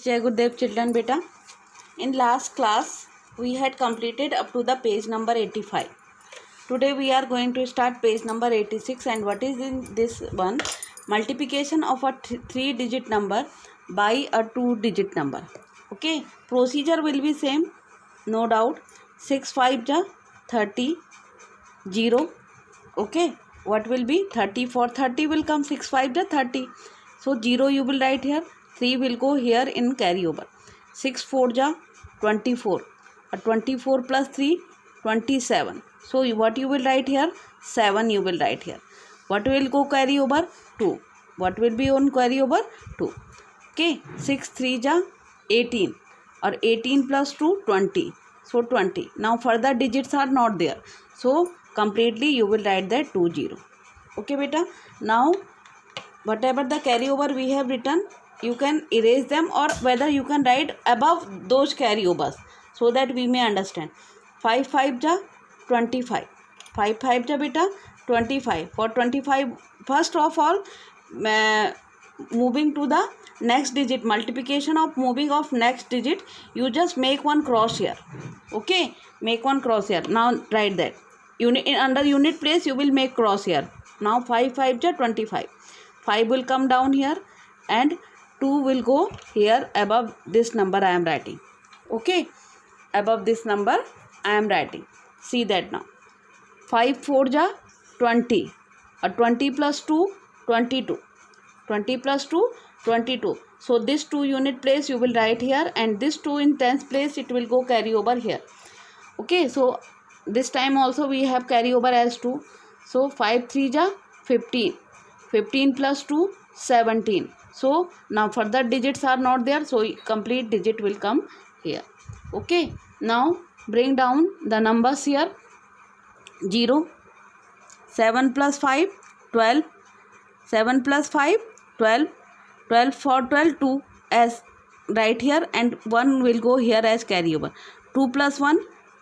Jai Gurudev children beta. In last class we had completed up to the page number 85. Today we are going to start page number 86, and what is in this one? Multiplication of a 3-digit number by a 2-digit number. Okay, procedure will be same, no doubt. 6 5 ja 30, 0. Okay, what will be 30? For 30 will come 6 5 ja 30. So 0 you will write here, 3 will go here in carryover. 6 4 ja 24, 24 plus 3 27. So what you will write here? 7 you will write here. What will go carry over? 2. What will be on carry over? 2. Okay, 6 3 ja 18, or 18 plus 2 20. So 20. Now further digits are not there. So completely you will write that 20. Okay beta. Now whatever the carryover we have written, you can erase them, or whether you can write above those carryovers, so that we may understand. 5 5 ja 25. 5 5 ja beta 25. For 25, first of all, moving to the next digit, multiplication of moving of next digit, you just make one cross here. Okay, make one cross here. Now write that unit, under unit place you will make cross here. Now 5 5 ja 25. 5 will come down here and 2 will go here above this number I am writing. Okay, above this number I am writing. See that now. 5 4 ja 20, or 20 plus 2 22. 20 plus 2 22. So this 2 unit place you will write here, and this 2 in tens place it will go carry over here. Okay, so this time also we have carry over as 2. So 5 3 ja 15. 15 plus 2 17. So now further digits are not there, so complete digit will come here. Okay, now bring down the numbers here. 0, 7 plus 5 12, 7 plus 5 12, 12 for 12 2 as right here, and 1 will go here as carryover. 2 plus 1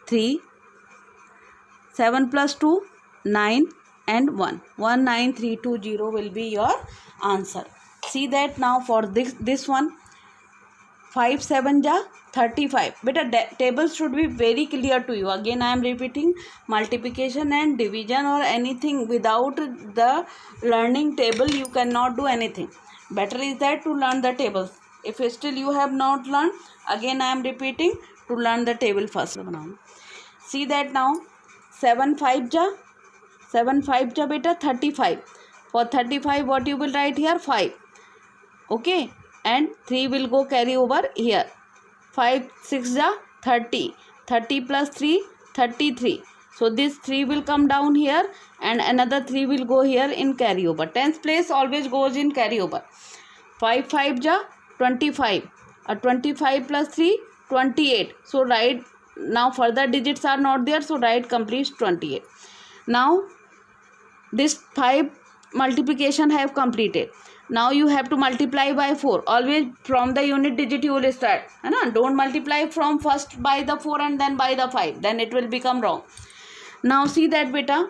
3, 7 plus 2 9, and 1 19320 will be your answer. See that now for this one. 5 7 ja 35. Beta table should be very clear to you. Again I am repeating, multiplication and division or anything without the learning table you cannot do anything. Better is that to learn the tables. If still you have not learned, again I am repeating, to learn the table first. See that now. 7 5 ja beta 35. For 35 what you will write here? 5. Okay, and 3 will go carry over here. 5 6 ja 30. 30 plus 3 33. So this 3 will come down here, and another 3 will go here in carryover. Tens place always goes in carryover. 5 5 ja 25. 25 plus 3 28. So write, now further digits are not there, so write complete 28. Now this 5 multiplication have completed. Now you have to multiply by 4. Always from the unit digit you will start. Don't multiply from first by the 4 and then by the 5. Then it will become wrong. Now see that beta.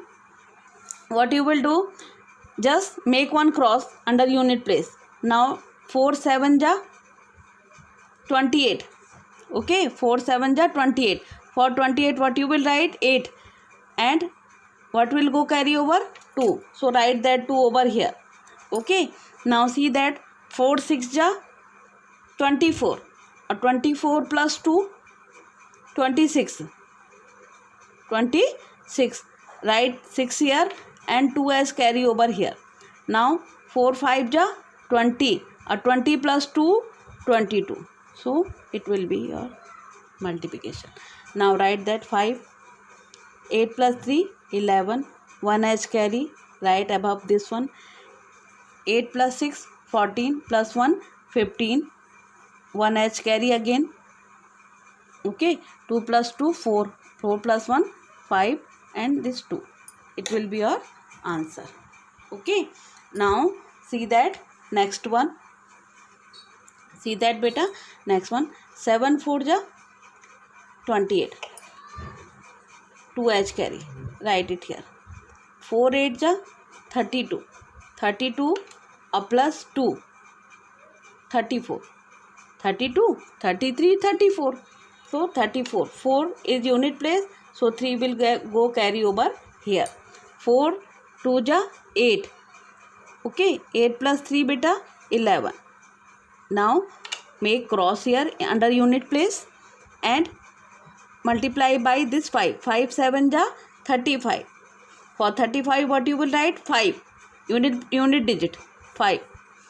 What you will do? Just make one cross under unit place. Now 4 7 ja 28. Okay, 4 7 ja 28. For 28 what you will write? 8. And what will go carry over? 2. So write that 2 over here. Okay, now see that 4 6 ja 24. 24 plus 2 26. 26. Write 6 here and 2 as carry over here. Now 4 5 ja 20. 20 plus 2 22. So it will be your multiplication. Now write that 5. 8 plus 3 11. 1 as carry right above this one. 8 plus 6 14 plus 1 15. 1 as carry again. Okay, 2 plus 2 4. 4 plus 1 5, and this 2. It will be your answer. Okay, now see that next one. See that beta. Next one. 7 4 ja 28. 2 as carry. Write it here. 4 8 ja 32. 32 plus 2 34. 32, 33, 34. So 34. 4 is unit place. So 3 will go carry over here. 4 2 ja 8. Okay. 8 plus 3 beta 11. Now make cross here under unit place and multiply by this 5. 5 7 ja 35. For 35 what you will write? 5. Unit digit 5.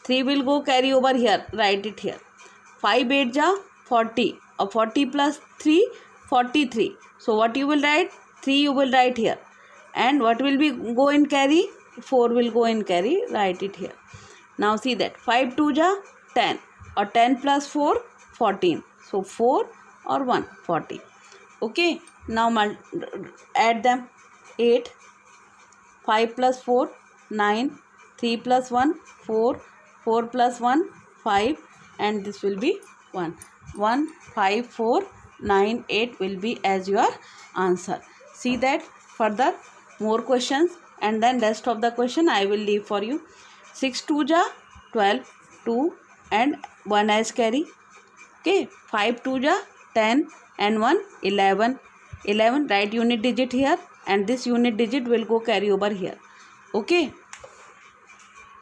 3 will go carry over here. Write it here. 5 8 ja 40. 40 plus 3 43. So what you will write? 3 you will write here. And what will be go in carry? 4 will go in carry. Write it here. Now see that 5 2 ja 10. Or 10 plus 4 14. So 4 or 1 40. Okay. Now add them. 8. 5 plus 4 9. 3 plus 1 4. 4 plus 1 5. And this will be 1. 1 5 4 9 8 will be as your answer. See that further more questions and then rest of the question I will leave for you. 6 2 ja 12 2 and 1 as carry. Okay. 5 2 ja 10 and 1 11. 11 write unit digit here and this unit digit will go carry over here. Okay.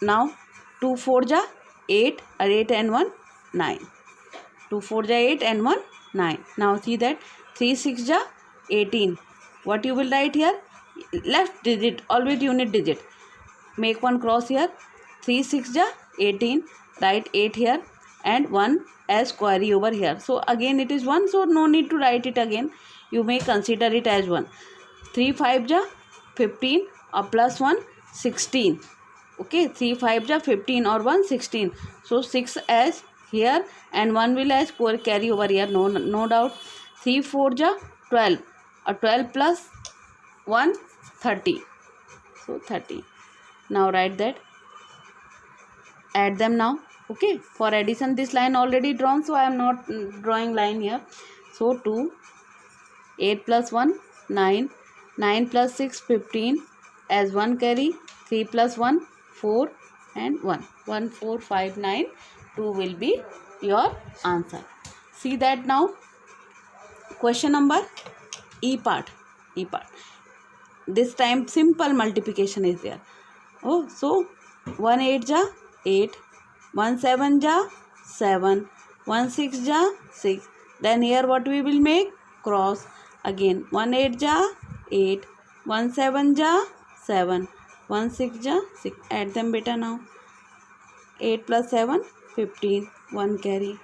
Now 2 4 ja 8 or 8 and 1 9. 2 4 ja 8 and 1 9. Now see that 3 6 ja 18. What you will write here? Left digit, always unit digit. Make one cross here. 3 6 ja 18. Write 8 here and 1 as query over here. So again it is 1, so no need to write it again. You may consider it as 1. 3 5 ja 15 or plus 1 16. Okay, 3 5 ja 15 or 1 16. So 6 as here and 1 will as carry over here. No doubt. 3 4 ja 12 or 12 plus 1 30. So 30. Now write that. Add them now. Okay, for addition this line already drawn, so I am not drawing line here. So 2 8 plus 1 9. 9 plus 6 15 as 1 carry. 3 plus 1 4 and 1. 1 4 5 9 2 will be your answer. See that now. Question number E part. This time simple multiplication is there. Oh, so 1 8 ja 8. 1 7 ja 7. 1 6 ja 6. Then here what we will make? Cross. Again 1 8 ja 8. 1 7 ja 7. 1 6 ja 6. Add them beta now. 8 plus 7 15. 1 carry.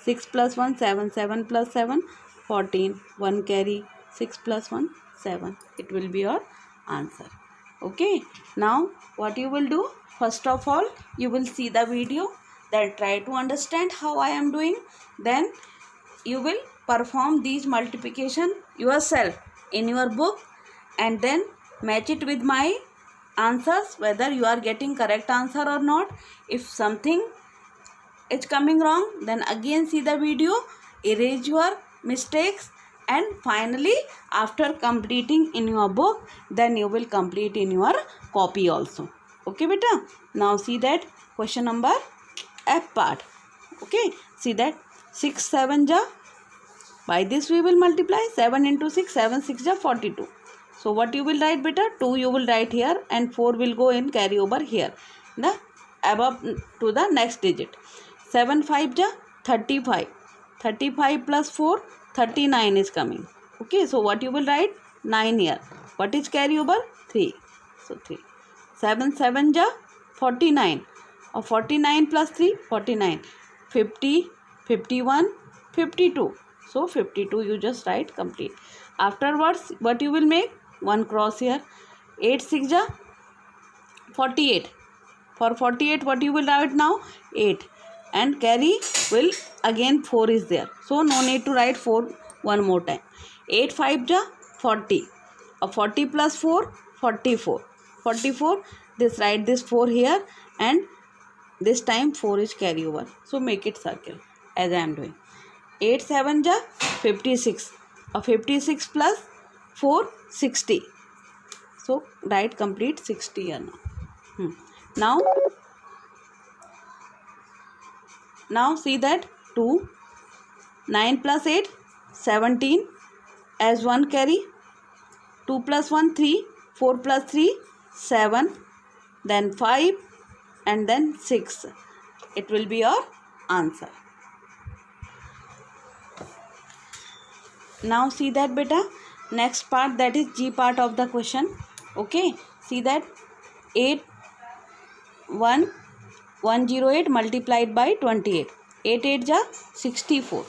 6 plus 1 7. 7 plus 7 14. 1 carry. 6 plus 1 7. It will be your answer. Okay. Now what you will do? First of all, you will see the video, then try to understand how I am doing. Then you will perform these multiplication yourself in your book and then match it with my answers, whether you are getting correct answer or not. If something is coming wrong, then again see the video, erase your mistakes, and finally after completing in your book, then you will complete in your copy also. Okay beta. Now see that question number F part. Okay, see that 6 7 ja, by this we will multiply 7 into 6, 7 6 ja 42. So what you will write beta? 2 you will write here and 4 will go in carry over here, the above to the next digit. 7 5 ja 35. 35 plus 4 39 is coming. Okay, so what you will write? 9 here. What is carry over? 3. So 3. 7 7 ja 49 or 49 plus 3 49. 50 51 52. So 52 you just write complete. Afterwards what you will make? One cross here. 8 6 ja 48. For 48 what you will write now? 8. And carry will again 4 is there. So no need to write 4 one more time. 8 5 ja 40. 40 plus 4 44. 44. This write this 4 here and this time 4 is carry over. So make it circle as I am doing. 8 7 ja 56. 56 plus 4 60. So write complete 60 here now. Now see that 2, 9 plus 8 17 as 1 carry, 2 plus 1 3, 4 plus 3 7, then 5 and then 6. It will be your answer. Now see that beta, next part, that is G part of the question. Okay, see that 108 multiplied by 28, 8 8 ja 64.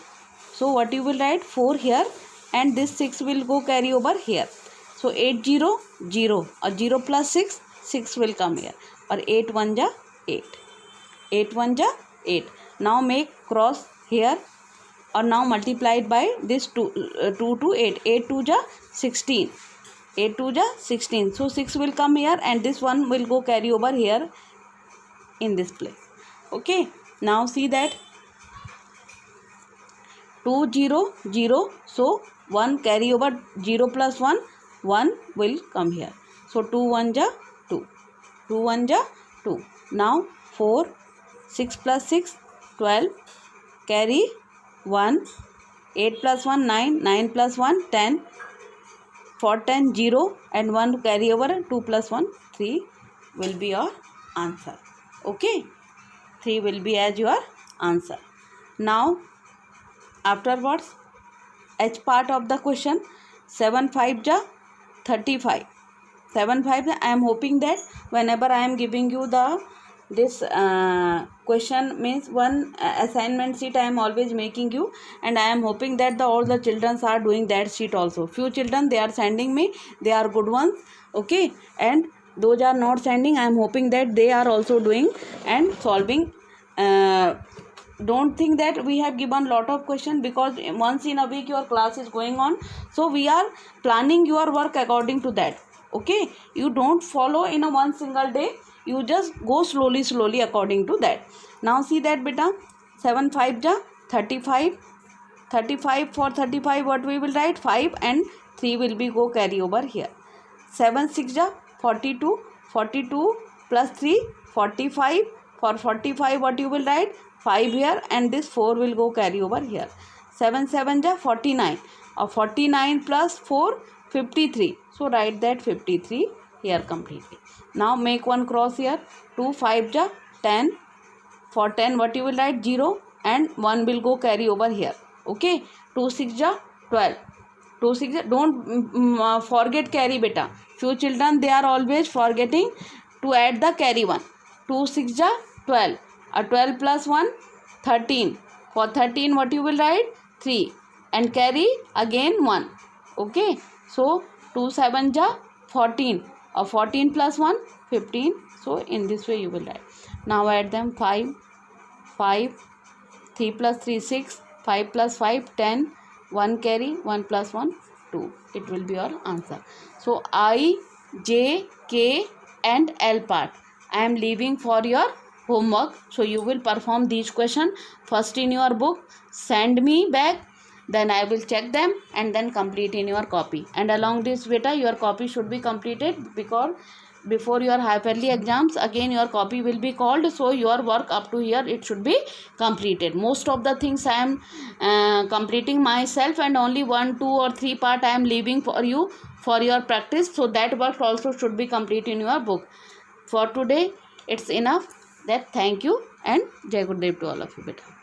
So what you will write, 4 here and this 6 will go carry over here. So 8 0 0 or 0 plus 6 6 will come here, or 8 1 ja 8, 8 1 ja 8. Now make cross here, or now multiplied by this 2 to 8, 8 2 ja 16, 8 2 ja 16. So 6 will come here and this one will go carry over here in this place. Okay, now see that 2 0 0, so 1 carry over, 0 plus 1 1 will come here. So 2 1 ja 2, 2 1 ja 2. Now 4, 6 plus 6 12, carry 1, 8 plus 1 9, 9 plus 1 10, for 10 0 and 1 carry over, 2 plus 1 3 will be your answer. Okay, 3 will be as your answer. Now afterwards, H part of the question, 7 5 ja 35, 7 5. I am hoping that whenever I am giving you the this question, means one assignment sheet I am always making you, and I am hoping that all the children are doing that sheet also. Few children they are sending me, they are good ones. Okay, and those are not sending, I am hoping that they are also doing and solving. Don't think that we have given lot of questions, because once in a week your class is going on, so we are planning your work according to that. Okay, you don't follow in a one single day, you just go slowly according to that. Now see that beta, 7 5 ja 35, 35 for 35 what we will write, 5 and 3 will be go carry over here. 7 6 ja 42, 42 plus 3 45, for 45 what you will write, 5 here and this 4 will go carry over here. 7 7 ja 49, or 49 plus 4 53, so write that 53 here completely. Now make one cross here, 2 5 ja 10, for 10 what you will write, 0 and 1 will go carry over here. Okay, 2 6 ja 12, 2 6 ja, don't forget carry beta. Few children they are always forgetting to add the carry one. 2 6 ja 12, 12 plus 1 13, for 13 what you will write, 3 and carry again 1. Okay, so 2 7 ja 14, or 14 plus 1 15, so in this way you will write. Now add them, 5 5, 3 plus 3 6, 5 plus 5 10, 1 carry, 1 plus 1 2. It will be your answer. So I, J, K and L part I am leaving for your homework. So you will perform these questions first in your book, send me back, then I will check them and then complete in your copy. And along this beta, your copy should be completed, because before your half-yearly exams again your copy will be called, so your work up to here it should be completed. Most of the things I am completing myself, and only 1 2 or 3 part I am leaving for you for your practice, so that work also should be complete in your book. For today it's enough. That thank you and Jai Gurudev to all of you beta.